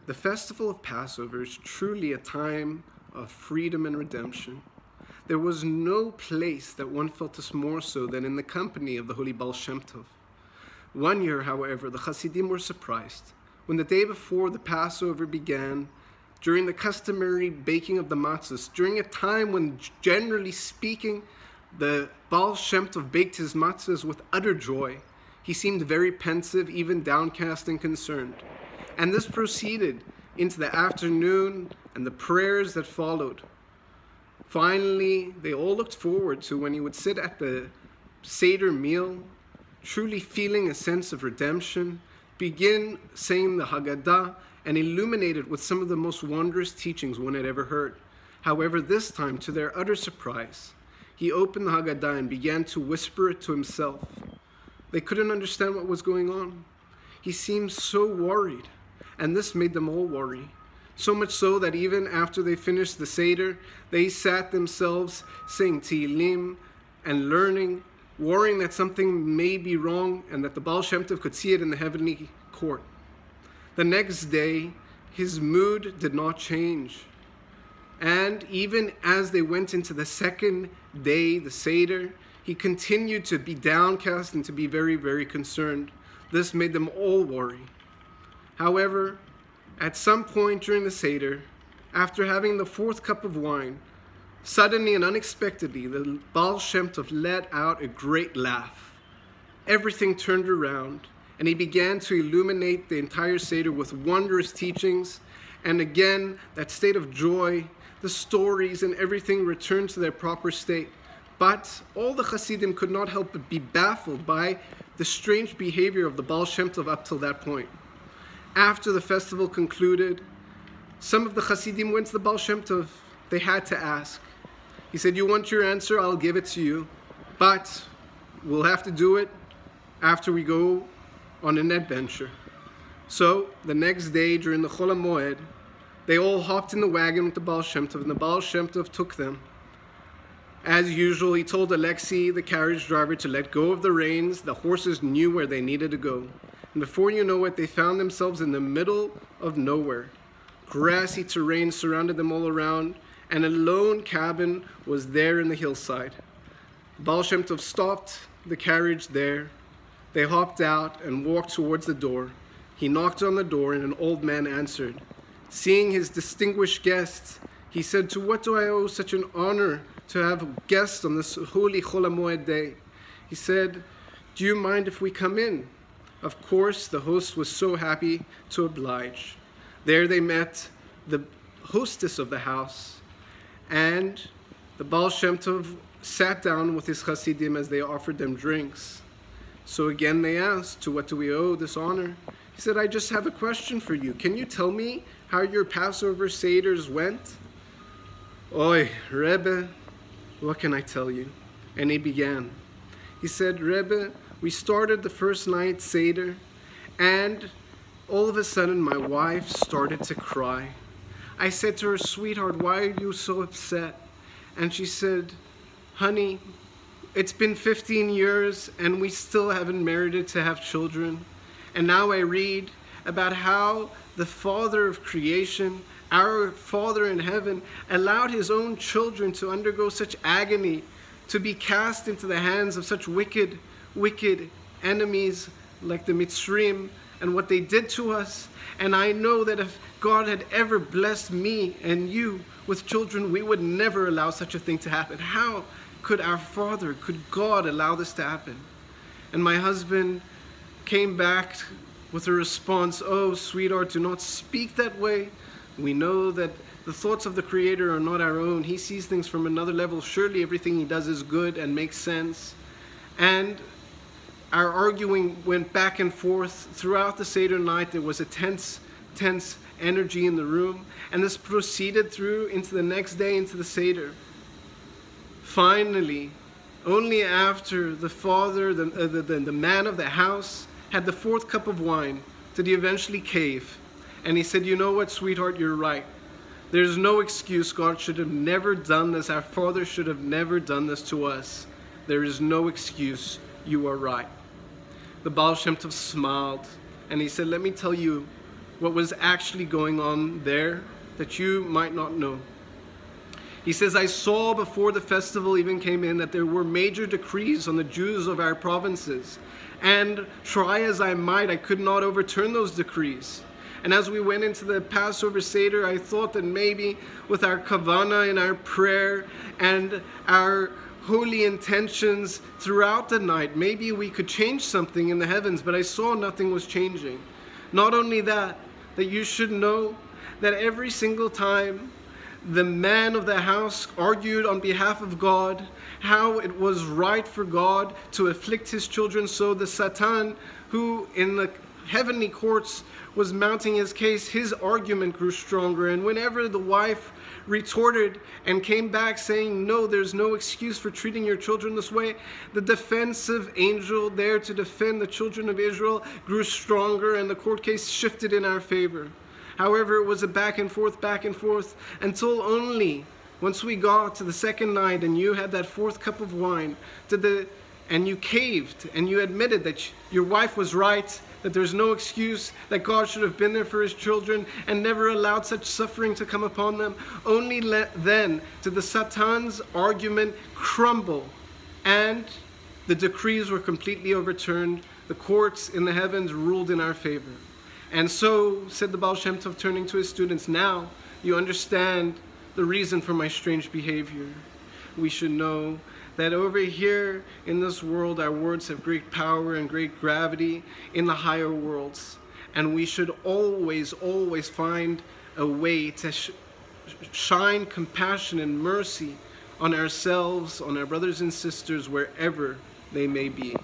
The festival of Passover is truly a time of freedom and redemption. There was no place that one felt this more so than in the company of the holy Baal Shem Tov. One year, however, the Hasidim were surprised when the day before the Passover began, during the customary baking of the matzahs, during a time when, generally speaking, the Baal Shem Tov baked his matzahs with utter joy. He seemed very pensive, even downcast and concerned. And this proceeded into the afternoon and the prayers that followed. Finally, they all looked forward to when he would sit at the Seder meal, truly feeling a sense of redemption, begin saying the Haggadah, and illuminate it with some of the most wondrous teachings one had ever heard. However, this time, to their utter surprise, he opened the Haggadah and began to whisper it to himself. They couldn't understand what was going on. He seemed so worried, and this made them all worry. So much so that even after they finished the Seder, they sat themselves saying Tehillim and learning, worrying that something may be wrong and that the Baal Shem Tov could see it in the heavenly court. The next day, his mood did not change. And even as they went into the second day, the Seder, he continued to be downcast and to be very, very concerned. This made them all worry. However, at some point during the Seder, after having the fourth cup of wine, suddenly and unexpectedly, the Baal Shem Tov let out a great laugh. Everything turned around, and he began to illuminate the entire Seder with wondrous teachings. And again, that state of joy, the stories and everything returned to their proper state. But all the Hasidim could not help but be baffled by the strange behavior of the Baal Shem Tov up till that point. After the festival concluded, some of the Hasidim went to the Baal Shem Tov. They had to ask. He said, "You want your answer? I'll give it to you. But we'll have to do it after we go on an adventure." So the next day during the Chol HaMoed, they all hopped in the wagon with the Baal Shem Tov, and the Baal Shem Tov took them. As usual, he told Alexei, the carriage driver, to let go of the reins. The horses knew where they needed to go. And before you know it, they found themselves in the middle of nowhere. Grassy terrain surrounded them all around, and a lone cabin was there in the hillside. Baal Shem Tov stopped the carriage there. They hopped out and walked towards the door. He knocked on the door, and an old man answered. Seeing his distinguished guests, he said, "To what do I owe such an honor to have guests on this holy Chol HaMoed day?" He said, "Do you mind if we come in?" Of course, the host was so happy to oblige. There they met the hostess of the house, and the Baal Shem Tov sat down with his Hasidim as they offered them drinks. So again they asked, "To what do we owe this honor?" He said, "I just have a question for you. Can you tell me how your Passover Seders went?" "Oi, Rebbe, what can I tell you?" And he began. He said, "Rebbe, we started the first night Seder, and all of a sudden my wife started to cry. I said to her, 'Sweetheart, why are you so upset?' And she said, 'Honey, it's been 15 years and we still haven't merited to have children. And now I read about how the Father of creation, our Father in heaven, allowed his own children to undergo such agony, to be cast into the hands of such wicked enemies like the Mitzrim and what they did to us. And I know that if God had ever blessed me and you with children, we would never allow such a thing to happen. How could our Father, could God allow this to happen?' And my husband came back with a response, 'Oh, sweetheart, do not speak that way. We know that the thoughts of the Creator are not our own. He sees things from another level. Surely everything he does is good and makes sense.' And our arguing went back and forth. Throughout the Seder night, there was a tense energy in the room. And this proceeded through into the next day, into the Seder. Finally, only after the father, the man of the house, had the fourth cup of wine, did he eventually cave. And he said, 'You know what, sweetheart, you're right. There's no excuse. God should have never done this. Our Father should have never done this to us. There is no excuse. You are right.' The Baal Shem Tov smiled, and he said, 'Let me tell you what was actually going on there that you might not know. He says, I saw before the festival even came in that there were major decrees on the Jews of our provinces. And try as I might, I could not overturn those decrees. And as we went into the Passover Seder, I thought that maybe with our kavanah and our prayer and our holy intentions throughout the night, maybe we could change something in the heavens, but I saw nothing was changing. Not only that, that you should know that every single time the man of the house argued on behalf of God, how it was right for God to afflict his children, so the Satan, who in the heavenly courts was mounting his case, his argument grew stronger. And whenever the wife retorted and came back saying, no, there's no excuse for treating your children this way, the defensive angel there to defend the children of Israel grew stronger, and the court case shifted in our favor. However, it was a back and forth, until only once we got to the second night and you had that fourth cup of wine, and you caved and you admitted that your wife was right, that there's no excuse, that God should have been there for his children and never allowed such suffering to come upon them. Only then did the Satan's argument crumble and the decrees were completely overturned. The courts in the heavens ruled in our favor. And so, said the Baal Shem Tov, turning to his students, now you understand the reason for my strange behavior. We should know that over here in this world, our words have great power and great gravity in the higher worlds. And we should always, always find a way to shine compassion and mercy on ourselves, on our brothers and sisters, wherever they may be.